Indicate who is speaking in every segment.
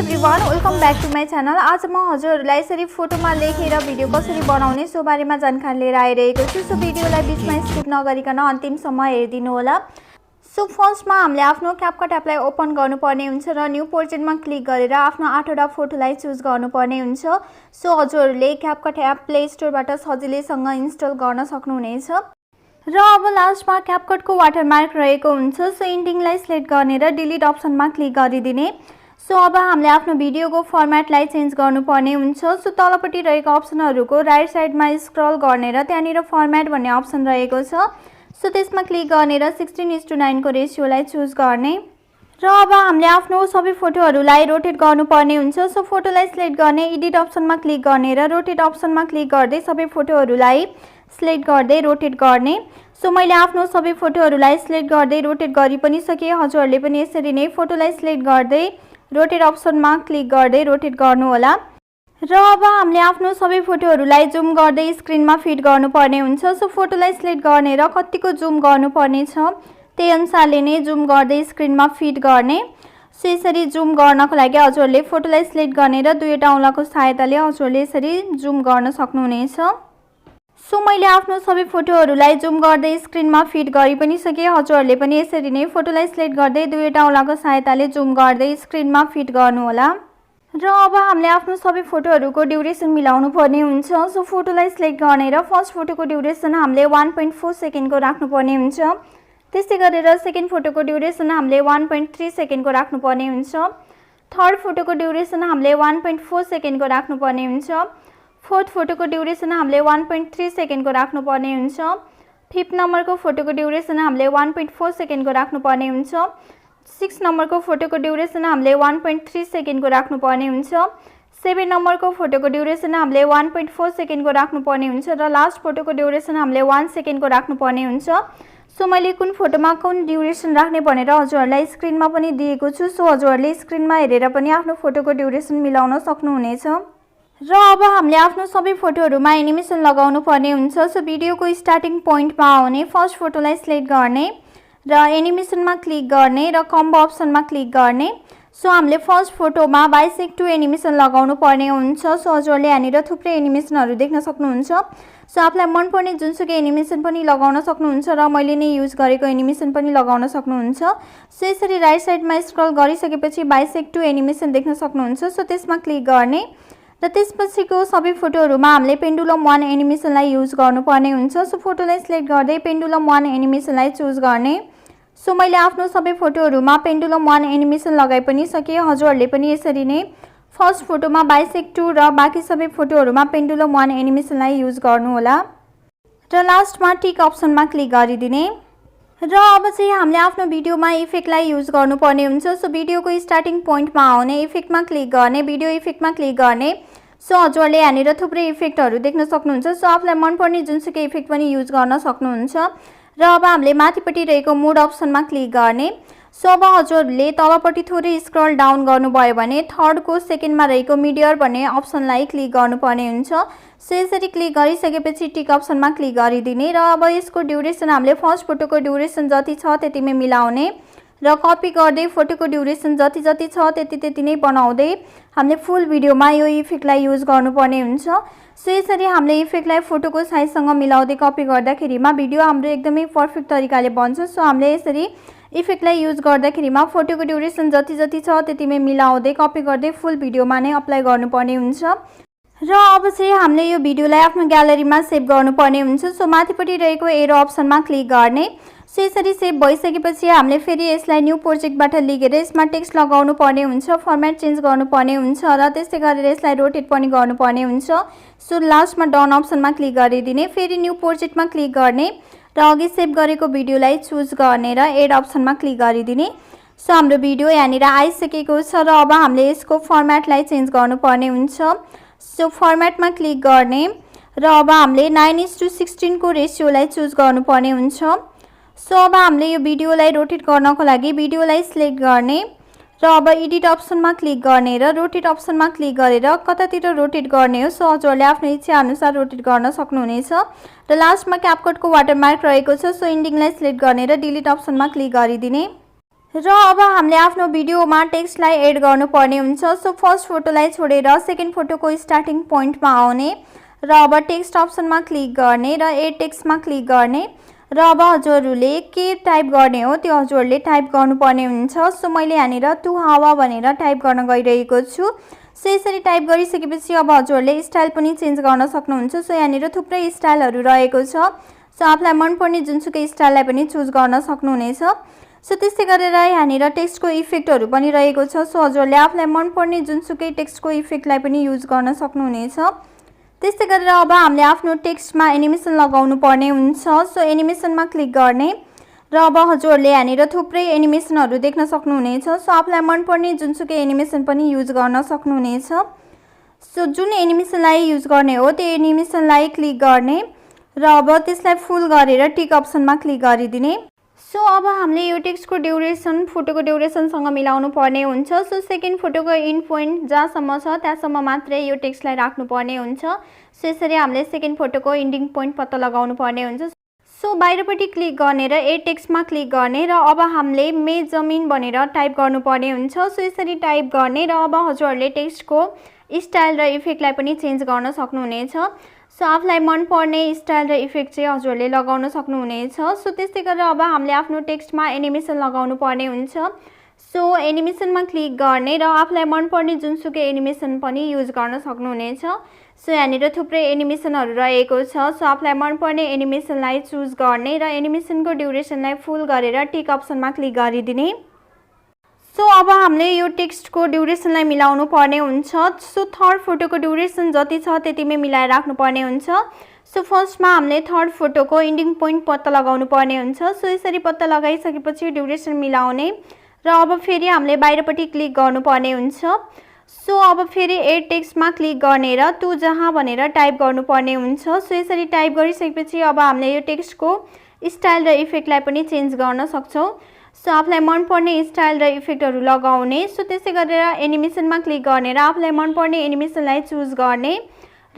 Speaker 1: Everyone, welcome back to my channel. आज म हजुरहरूलाई यसरी फोटोमा लेखेर भिडियो कसरी बनाउने सो बारेमा जानकारी लिएर आइरहेको छु। सो भिडियोलाई बीचमा स्किप नगरिकन अन्तिमसम्म हेरिदिनु होला। सो फर्स्टमा हामीले आफ्नो क्यापकट एपलाई ओपन गर्नुपर्ने हुन्छ र न्यू प्रोजेक्टमा क्लिक गरेर आफ्नो 8वटा फोटोलाई चुज गर्नुपर्ने हुन्छ। सो हजुरहरूले क्यापकट एप प्ले स्टोरबाट सजिलैसँग इन्स्टल गर्न सक्नुहुनेछ। र अब लास्टमा क्यापकटको वाटरमार्क रहेको हुन्छ। सो इन्डिङलाई सिलेक्ट गर्ने र डिलिट अप्सनमा क्लिक गरिदिने। सो अब हामीले आफ्नो भिडियोको फर्मेटलाई चेन्ज गर्नुपर्ने हुन्छ। सो तलपट्टि रहेको अप्सनहरूको राइट साइडमा स्क्रल गर्ने र त्यहाँनिर फर्मेट भन्ने अप्सन रहेको छ। सो त्यसमा क्लिक गर्ने र 16:9 को रेसियोलाई चुज गर्ने र अब हामीले आफ्नो सबै फोटोहरूलाई रोटेट गर्नुपर्ने हुन्छ। सो फोटोलाई सिलेक्ट गर्ने, एडिट अप्सनमा क्लिक गर्ने र रोटेट अप्सनमा क्लिक गर्दै सबै फोटोहरूलाई सिलेक्ट गर्दै रोटेट गर्ने। सो मैले आफ्नो सबै फोटोहरूलाई सिलेक्ट गर्दै रोटेट गरि पनि सकेँ। हजुरहरूले पनि यसरी नै फोटोलाई सिलेक्ट गर्दै रोटेट अप्सनमा क्लिक गर्दै रोटेट गर्नु होला। र अब हामीले आफ्नो सबै फोटोहरूलाई जुम गर्दै स्क्रिनमा फिट गर्नुपर्ने हुन्छ। सो फोटोलाई सिलेक्ट गर्ने र कतिको जुम गर्नुपर्ने छ त्यही अनुसारले नै जुम गर्दै स्क्रिनमा फिट गर्ने। सो यसरी जुम गर्नको लागि हजुरहरूले फोटोलाई सिलेक्ट गर्ने र दुईवटा औँलाको सहायताले हजुरहरूले यसरी जुम गर्न सक्नुहुनेछ। सो मैले आफ्नो सबै फोटोहरूलाई जुम गर्दै स्क्रिनमा फिट गरि पनि सकेँ। हजुरहरूले पनि यसरी नै फोटोलाई सिलेक्ट गर्दै दुईवटा औँलाको सहायताले जुम गर्दै स्क्रिनमा फिट गर्नु होला। र अब हामीले आफ्नो सबै फोटोहरूको ड्युरेसन मिलाउनु पर्ने हुन्छ। सो फोटोलाई सिलेक्ट गर्ने र फर्स्ट फोटोको ड्युरेसन हामीले 1.4 सेकेन्डको राख्नुपर्ने हुन्छ। त्यस्तै गरेर सेकेन्ड फोटोको ड्युरेसन हामीले 1.3 सेकेन्डको राख्नुपर्ने हुन्छ। थर्ड फोटोको ड्युरेसन हामीले 1.4 सेकेन्डको राख्नुपर्ने हुन्छ। फोर्थ फोटोको ड्युरेसन हामीले 1.3 सेकेन्डको राख्नुपर्ने हुन्छ। फिफ्थ नम्बरको फोटोको ड्युरेसन हामीले 1.4 सेकेन्डको राख्नुपर्ने हुन्छ। 6 नम्बरको फोटोको ड्युरेसन हामीले 1.3 सेकेन्डको राख्नुपर्ने हुन्छ। 7 नम्बरको फोटोको ड्युरेसन हामीले 1.4 सेकेन्डको राख्नुपर्ने हुन्छ र लास्ट फोटोको ड्युरेसन हामीले 1 सेकेन्डको राख्नुपर्ने हुन्छ। सो मैले कुन फोटोमा कुन ड्युरेसन राख्ने भनेर हजुरहरूलाई स्क्रिनमा पनि दिएको छु। सो हजुरहरूले स्क्रिनमा हेरेर पनि आफ्नो फोटोको ड्युरेसन मिलाउन सक्नुहुनेछ। र अब हामीले आफ्नो सबै फोटोहरूमा एनिमेसन लगाउनु पर्ने हुन्छ। सो भिडियोको स्टार्टिङ पोइन्टमा आउने फर्स्ट फोटोलाई सिलेक्ट गर्ने र एनिमेसनमा क्लिक गर्ने र कम्बो अप्सनमा क्लिक गर्ने। सो हामीले फर्स्ट फोटोमा बाइसेक्ट एनिमेसन लगाउनु पर्ने हुन्छ। सो हजुरहरूले यहाँनिर थुप्रै एनिमेसनहरू देख्न सक्नुहुन्छ। सो आफूलाई मनपर्ने जुनसुकै एनिमेसन पनि लगाउन सक्नुहुन्छ र मैले नै युज गरेको एनिमेसन पनि लगाउन सक्नुहुन्छ। सो यसरी राइट साइडमा स्क्रल गरिसकेपछि बाइसेक्ट एनिमेसन देख्न सक्नुहुन्छ। सो त्यसमा क्लिक गर्ने र त्यसपछिको सबै फोटोहरूमा हामीले पेन्डुलम 1 एनिमेसनलाई युज गर्नुपर्ने हुन्छ। सो फोटोलाई सिलेक्ट गर्दै पेन्डुलम 1 एनिमेसनलाई चुज गर्ने। सो मैले आफ्नो सबै फोटोहरूमा पेन्डुलम 1 एनिमेसन लगाइ पनि सकेँ। हजुरहरूले पनि यसरी नै फर्स्ट फोटोमा बाइसेक्ट र बाँकी सबै फोटोहरूमा पेन्डुलम 1 एनिमेसनलाई युज गर्नुहोला र लास्टमा टिक अप्सनमा क्लिक गरिदिने। र अब चाहिँ हामीले आफ्नो भिडियोमा इफेक्टलाई युज गर्नुपर्ने हुन्छ। सो भिडियोको स्टार्टिङ पोइन्टमा आउने इफेक्टमा क्लिक गर्ने, भिडियो इफेक्टमा क्लिक गर्ने। सो हजुरहरूले यहाँनिर थुप्रै इफेक्टहरू देख्न सक्नुहुन्छ। सो आफूलाई मनपर्ने जुनसुकै इफेक्ट पनि युज गर्न सक्नुहुन्छ। र अब हामीले माथिपट्टि रहेको मोड अप्सनमा क्लिक गर्ने। सो अब हजुरहरूले तलपट्टि थोरै स्क्रल डाउन गर्नुभयो भने थर्डको सेकेन्डमा रहेको मिडियर भन्ने अप्सनलाई क्लिक गर्नुपर्ने हुन्छ। सो यसरी क्लिक गरिसकेपछि टिक अप्सनमा क्लिक गरिदिने र अब यसको ड्युरेसन हामीले फर्स्ट फोटोको ड्युरेसन जति छ त्यतिमै मिलाउने र कपी गर्दै फोटोको ड्युरेसन जति जति छ त्यति नै बनाउँदै हामीले फुल भिडियोमा यो इफेक्टलाई युज गर्नुपर्ने हुन्छ। सो यसरी हामीले इफेक्टलाई फोटोको साइजसँग मिलाउँदै कपी गर्दाखेरिमा भिडियो हाम्रो एकदमै पर्फेक्ट तरिकाले बन्छ। सो हामीले यसरी इफेक्टलाई युज गर्दाखेरिमा फोटोको ड्युरेसन जति जति छ त्यतिमै मिलाउँदै कपी गर्दै फुल भिडियोमा नै अप्लाई गर्नुपर्ने हुन्छ। र अब चाहिँ हामीले यो भिडियोलाई आफ्नो ग्यालरीमा सेभ गर्नुपर्ने हुन्छ। सो माथिपट्टि रहेको एरो अप्सनमा क्लिक गर्ने। सो यसरी सेभ भइसकेपछि हामीले फेरि यसलाई न्यू प्रोजेक्टबाट लिएर यसमा टेक्स्ट लगाउनु पर्ने हुन्छ, फर्मेट चेन्ज गर्नुपर्ने हुन्छ र त्यस्तै गरेर यसलाई रोटेट पनि गर्नुपर्ने हुन्छ। सो लास्टमा डन अप्सनमा क्लिक गरिदिने, फेरि न्यू प्रोजेक्टमा क्लिक गर्ने र अघि सेभ गरेको भिडियोलाई चुज गर्ने र एड अप्सनमा क्लिक गरिदिने। सो हाम्रो भिडियो यहाँनिर आइसकेको छ र अब हामीले यसको फर्मेटलाई चेन्ज गर्नुपर्ने हुन्छ। सो फर्मेटमा क्लिक गर्ने र अब हामीले 9:16 को रेसियोलाई चुज गर्नुपर्ने हुन्छ। सो अब हामीले यो भिडियोलाई रोटेट गर्नको लागि भिडियोलाई सिलेक्ट गर्ने र अब एडिट अप्सनमा क्लिक गर्ने र रोटेट अप्सनमा क्लिक गरेर कतातिर रोटेट गर्ने हो। सो हजुरहरूले आफ्नो इच्छा अनुसार रोटेट गर्न सक्नुहुनेछ र लास्टमा क्यापकटको वाटरमार्क रहेको छ। सो इन्डिङलाई सिलेक्ट गर्ने र डिलिट अप्सनमा क्लिक गरिदिने र अब हामीले आफ्नो भिडियोमा टेक्स्टलाई एड गर्नुपर्ने हुन्छ। सो फर्स्ट फोटोलाई छोडेर सेकेन्ड फोटोको स्टार्टिङ पोइन्टमा आउने र अब टेक्स्ट अप्सनमा क्लिक गर्ने र एड टेक्स्टमा क्लिक गर्ने र अब हजुरहरूले के टाइप गर्ने हो त्यो हजुरहरूले टाइप गर्नुपर्ने हुन्छ। सो मैले यहाँनिर टु हावा भनेर टाइप गर्न गइरहेको छु। सो यसरी टाइप गरिसकेपछि अब हजुरहरूले स्टाइल पनि चेन्ज गर्न सक्नुहुन्छ। सो यहाँनिर थुप्रै स्टाइलहरू रहेको छ। सो आफूलाई मनपर्ने जुनसुकै स्टाइललाई पनि चुज गर्न सक्नुहुनेछ। सो त्यस्तै गरेर यहाँनिर टेक्स्टको इफेक्टहरू पनि रहेको छ। सो हजुरहरूले आफूलाई मनपर्ने जुनसुकै टेक्स्टको इफेक्टलाई पनि युज गर्न सक्नुहुनेछ। त्यस्तै गरेर अब हामीले आफ्नो टेक्स्टमा एनिमेसन लगाउनु पर्ने हुन्छ। सो एनिमेसनमा क्लिक गर्ने र अब हजुरहरूले यहाँनिर थुप्रै एनिमेसनहरू देख्न सक्नुहुनेछ। सो आफूलाई मनपर्ने जुनसुकै एनिमेसन पनि युज गर्न सक्नुहुनेछ। सो जुन एनिमेसनलाई युज गर्ने हो त्यो एनिमेसनलाई क्लिक गर्ने र अब त्यसलाई फुल गरेर टिक अप्सनमा क्लिक गरिदिने। सो अब हामीले यो टेक्स्टको ड्युरेसन फोटोको ड्युरेसनसँग मिलाउनु पर्ने हुन्छ। सो सेकेन्ड फोटोको इन पोइन्ट जहाँसम्म छ त्यहाँसम्म मात्रै यो टेक्स्टलाई राख्नुपर्ने हुन्छ। सो यसरी हामीले सेकेन्ड फोटोको इन्डिङ पोइन्ट पत्ता लगाउनु पर्ने हुन्छ। सो बाहिरपट्टि क्लिक गर्ने र एड टेक्स्टमा क्लिक गर्ने र अब हामीले मे जमिन भनेर टाइप गर्नुपर्ने हुन्छ। सो यसरी टाइप गर्ने र अब हजुरहरूले टेक्स्टको स्टाइल र इफेक्टलाई पनि चेन्ज गर्न सक्नुहुनेछ। सो आफूलाई मनपर्ने स्टाइल र इफेक्ट चाहिँ हजुरहरूले लगाउन सक्नुहुनेछ। सो त्यस्तै गरेर अब हामीले आफ्नो टेक्स्टमा एनिमेसन लगाउनु पर्ने हुन्छ। सो एनिमेसनमा क्लिक गर्ने र आफूलाई मनपर्ने जुनसुकै एनिमेसन पनि युज गर्न सक्नुहुनेछ। सो यहाँनिर थुप्रै एनिमेसनहरू रहेको छ। सो आफूलाई मनपर्ने एनिमेसनलाई चुज गर्ने र एनिमेसनको ड्युरेसनलाई फुल गरेर टिक अप्सनमा क्लिक गरिदिने। सो अब हामीले यो टेक्स्टको ड्युरेसनलाई मिलाउनु पर्ने हुन्छ। सो थर्ड फोटोको ड्युरेसन जति छ त्यतिमै मिलाएर राख्नुपर्ने हुन्छ। सो फर्स्टमा हामीले थर्ड फोटोको इन्डिङ पोइन्ट पत्ता लगाउनु पर्ने हुन्छ। सो यसरी पत्ता लगाइसकेपछि ड्युरेसन मिलाउने र अब फेरि हामीले बाहिरपट्टि क्लिक गर्नुपर्ने हुन्छ। सो अब फेरि एड टेक्स्टमा क्लिक गर्ने र टु जहाँ भनेर टाइप गर्नुपर्ने हुन्छ। सो यसरी टाइप गरिसकेपछि अब हामीले यो टेक्स्टको स्टाइल र इफेक्टलाई पनि चेन्ज गर्न सक्छौँ। सो आफूलाई मनपर्ने स्टाइल र इफेक्टहरू लगाउने। सो त्यसै गरेर एनिमेसनमा क्लिक गर्ने र आफूलाई मनपर्ने एनिमेसनलाई चुज गर्ने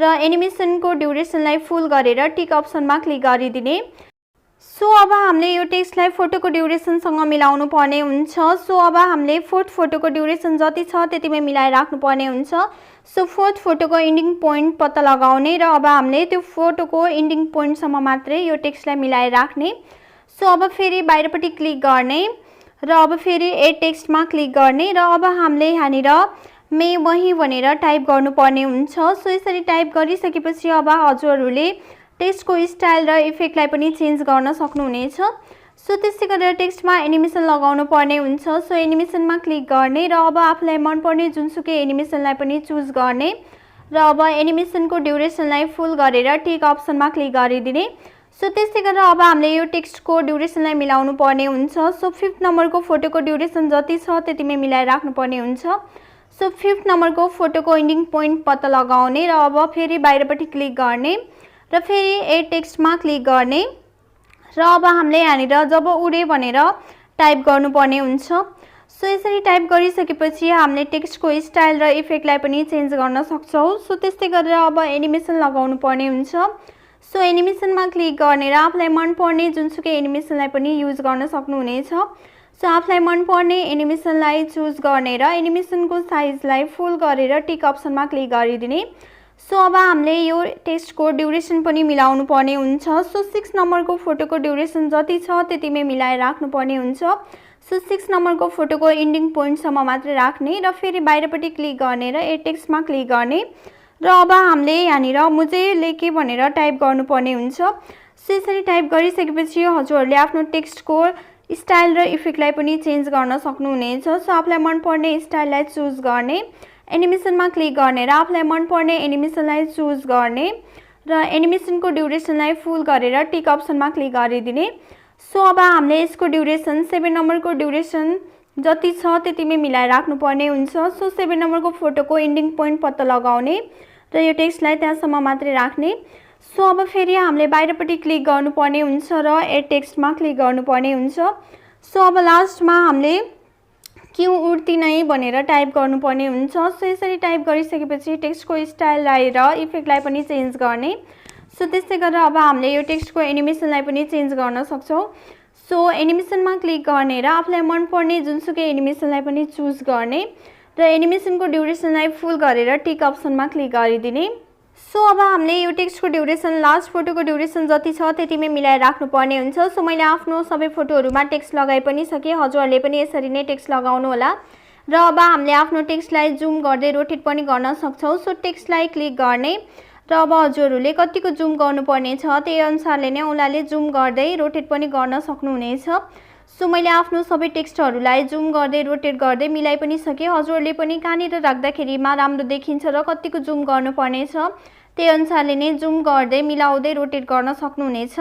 Speaker 1: र एनिमेसनको ड्युरेसनलाई फुल गरेर टिक अप्सनमा क्लिक गरिदिने। सो अब हामीले यो टेक्स्टलाई फोटोको ड्युरेसनसँग मिलाउनु पर्ने हुन्छ। सो अब हामीले फोर्थ फोटोको ड्युरेसन जति छ त्यतिमै मिलाएर राख्नुपर्ने हुन्छ। सो फोर्थ फोटोको इन्डिङ पोइन्ट पत्ता लगाउने र अब हामीले त्यो फोटोको इन्डिङ पोइन्टसम्म मात्रै यो टेक्स्टलाई मिलाएर राख्ने। सो अब फेरि बाहिरपट्टि क्लिक गर्ने र अब फेरि एड टेक्स्टमा क्लिक गर्ने र अब हामीले यहाँनिर मे वही भनेर टाइप गर्नुपर्ने हुन्छ। सो यसरी टाइप गरिसकेपछि अब हजुरहरूले टेक्स्टको स्टाइल र इफेक्टलाई पनि चेन्ज गर्न सक्नुहुनेछ। सो त्यस्तै गरेर टेक्स्टमा एनिमेसन लगाउनु पर्ने हुन्छ। सो एनिमेसनमा क्लिक गर्ने र अब आफूलाई मनपर्ने जुनसुकै एनिमेसनलाई पनि चुज गर्ने र अब एनिमेसनको ड्युरेसनलाई फुल गरेर टिक अप्सनमा क्लिक गरिदिने। सो त्यस्तै गरेर अब हामीले यो टेक्स्टको ड्युरेसनलाई मिलाउनु पर्ने हुन्छ। सो फिफ्थ नम्बरको फोटोको ड्युरेसन जति छ त्यतिमै मिलाएर राख्नुपर्ने हुन्छ। सो फिफ्थ नम्बरको फोटोको इन्डिङ पोइन्ट पत्ता लगाउने र अब फेरि बाहिरपट्टि क्लिक गर्ने र फेरि एड टेक्स्टमा क्लिक गर्ने र अब हामीले यहाँनिर जब उडे भनेर टाइप गर्नुपर्ने हुन्छ। सो यसरी टाइप गरिसकेपछि हामीले टेक्स्टको स्टाइल र इफेक्टलाई पनि चेन्ज गर्न सक्छौँ। सो त्यस्तै गरेर अब एनिमेसन लगाउनु पर्ने हुन्छ। सो एनिमेसनमा क्लिक गर्ने र आफूलाई मनपर्ने जुनसुकै एनिमेसनलाई पनि युज गर्न सक्नुहुनेछ। सो आफूलाई मनपर्ने एनिमेसनलाई चुज गर्ने र एनिमेसनको साइजलाई फुल गरेर टिक अप्सनमा क्लिक गरिदिने। सो अब हामीले यो टेक्स्टको ड्युरेसन पनि मिलाउनु पर्ने हुन्छ। सो 6 नम्बरको फोटोको ड्युरेसन जति छ त्यतिमै मिलाएर राख्नुपर्ने हुन्छ। सो 6 नम्बरको फोटोको इन्डिङ पोइन्टसम्म मात्रै राख्ने र फेरि बाहिरपट्टि क्लिक गर्ने र एड टेक्स्टमा क्लिक गर्ने र अब हामीले यहाँनिर मुझे लेके भनेर टाइप गर्नुपर्ने हुन्छ। सो यसरी टाइप गरिसकेपछि हजुरहरूले आफ्नो टेक्स्टको स्टाइल र इफेक्टलाई पनि चेन्ज गर्न सक्नुहुनेछ। सो आफूलाई मनपर्ने स्टाइललाई चुज गर्ने, एनिमेसनमा क्लिक गर्ने र आफूलाई मनपर्ने एनिमेसनलाई चुज गर्ने र एनिमेसनको ड्युरेसनलाई फुल गरेर टिक अप्सनमा क्लिक गरिदिने। सो अब हामीले यसको ड्युरेसन 7 नम्बरको ड्युरेसन जति छ त्यतिमै मिलाएर राख्नुपर्ने हुन्छ। सो 7 नम्बरको फोटोको इन्डिङ पोइन्ट पत्ता लगाउने र यो टेक्स्टलाई त्यहाँसम्म मात्रै राख्ने। सो अब फेरि हामीले बाहिरपट्टि क्लिक गर्नुपर्ने हुन्छ र एड टेक्स्टमा क्लिक गर्नुपर्ने हुन्छ। सो अब लास्टमा हामीले क्यों उड्ती नै भनेर टाइप गर्नुपर्ने हुन्छ। सो यसरी टाइप गरिसकेपछि टेक्स्टको स्टाइललाई र इफेक्टलाई पनि चेन्ज गर्ने। सो त्यस्तै गरेर अब हामीले यो टेक्स्टको एनिमेसनलाई पनि चेन्ज गर्न सक्छौँ। सो एनिमेसनमा क्लिक गर्ने र आफूलाई मनपर्ने जुनसुकै एनिमेसनलाई पनि चुज गर्ने र एनिमेसनको ड्युरेसनलाई फुल गरेर टिक अप्सनमा क्लिक गरिदिने। सो अब हामीले यो टेक्स्टको ड्युरेसन लास्ट फोटोको ड्युरेसन जति छ त्यतिमै मिलाएर राख्नुपर्ने हुन्छ। सो मैले आफ्नो सबै फोटोहरूमा टेक्स्ट लगाइ पनि सकेँ, हजुरहरूले पनि यसरी नै टेक्स्ट लगाउनु होला। र अब हामीले आफ्नो टेक्स्टलाई जुम गर्दै रोटेट पनि गर्न सक्छौँ। सो टेक्स्टलाई क्लिक गर्ने र अब हजुरहरूले कतिको जुम गर्नुपर्ने छ त्यही अनुसारले नै उनीहरूले जुम गर्दै रोटेट पनि गर्न सक्नुहुनेछ। सो मैले आफ्नो सबै टेक्स्टहरूलाई जुम गर्दै रोटेट गर्दै मिलाइ पनि सकेँ। हजुरहरूले पनि कहाँनिर राख्दाखेरिमा राम्रो देखिन्छ र कतिको जुम गर्नुपर्ने छ त्यही अनुसारले नै जुम गर्दै मिलाउँदै रोटेट गर्न सक्नुहुनेछ।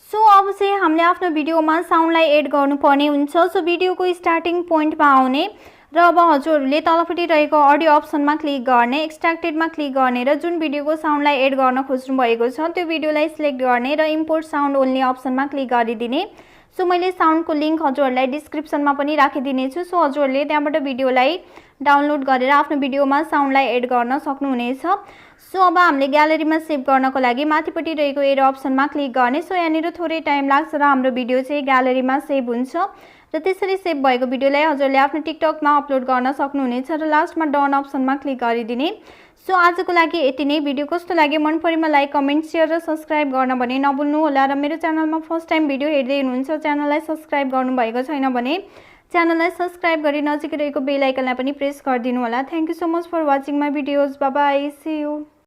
Speaker 1: सो अब चाहिँ हामीले आफ्नो भिडियोमा साउन्डलाई एड गर्नुपर्ने हुन्छ। सो भिडियोको स्टार्टिङ पोइन्टमा आउने र अब हजुरहरूले तलपट्टि रहेको अडियो अप्सनमा क्लिक गर्ने, एक्सट्र्याक्टेडमा क्लिक गर्ने र जुन भिडियोको साउन्डलाई एड गर्न खोज्नु भएको छ त्यो भिडियोलाई सिलेक्ट गर्ने र इम्पोर्ट साउन्ड ओन्ली अप्सनमा क्लिक गरिदिने। सो मैले साउन्डको लिङ्क हजुरहरूलाई डिस्क्रिप्सनमा पनि राखिदिनेछु। सो हजुरहरूले त्यहाँबाट भिडियोलाई डाउनलोड गरेर आफ्नो भिडियोमा साउन्डलाई एड गर्न सक्नुहुनेछ। सो अब हामीले ग्यालेरीमा सेभ गर्नको लागि माथिपट्टि रहेको एरो अप्सनमा क्लिक गर्ने। सो यहाँनिर थोरै टाइम लाग्छ र हाम्रो भिडियो चाहिँ ग्यालेरीमा सेभ हुन्छ र त्यसरी सेभ भएको भिडियोलाई हजुरले आफ्नो टिकटकमा अपलोड गर्न सक्नुहुनेछ र लास्टमा डन अप्सनमा क्लिक गरिदिने। सो आजको लागि यति नै। भिडियो कस्तो लाग्यो मन परेमा लाइक, कमेन्ट, सेयर र सब्सक्राइब गर्न भने नभुल्नु होला र मेरो च्यानलमा फर्स्ट टाइम भिडियो हेर्दै हुनुहुन्छ च्यानललाई सब्सक्राइब गर्नुभएको छैन भने च्यानललाई सब्सक्राइब गरी नजिकै रहेको बेल आइकनलाई पनि प्रेस गरिदिनु होला। Thank you so much for watching my videos. Bye bye, see you.